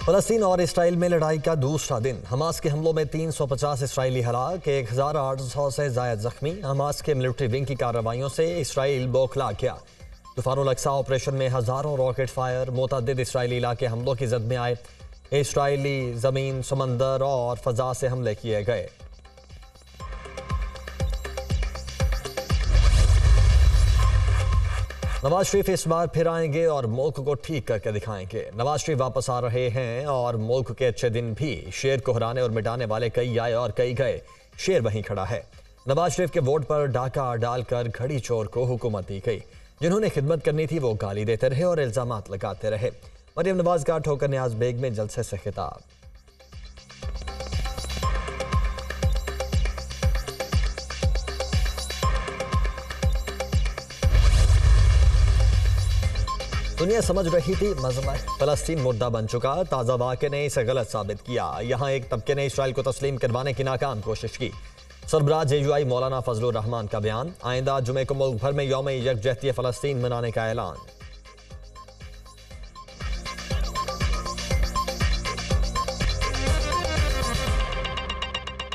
फलस्तीन और इसराइल में लड़ाई का दूसरा दिन। हमास के हमलों में 350 इसराइली हलाक, 1800 से जायद जख्मी। हमास के मिलिट्री विंग की कार्रवाइयों से इसराइल बौखला गया। तूफानुल अक्सा ऑपरेशन में हजारों रॉकेट फायर, मुतअद्दिद इसराइली इलाके हमलों की जद में आए। इसराइली जमीन, समंदर और फजा से हमले किए गए। नवाज शरीफ इस बार फिर आएंगे और मुल्क को ठीक करके दिखाएंगे। नवाज शरीफ वापस आ रहे हैं और मुल्क के अच्छे दिन भी। शेर को हराने और मिटाने वाले कई आए और कई गए, शेर वहीं खड़ा है। नवाज शरीफ के वोट पर डाका डालकर घड़ी चोर को हुकूमत दी गई। जिन्होंने खिदमत करनी थी वो गाली देते रहे और इल्जामात लगाते रहे। मरियम नवाज का ठोकर न्याज बेग में जलसे से खिताब। दुनिया समझ रही थी मजमा फलस्तीन मुद्दा बन चुका। ताज़ा वाक़े ने इसे गलत साबित किया। यहाँ एक तबके ने इसराइल को तस्लीम करवाने की नाकाम कोशिश की। सरबराह JUI मौलाना फजलुर रहमान का बयान। आइंदा जुमे को मुल्क भर में यौम यकजहती फलस्तीन मनाने का ऐलान।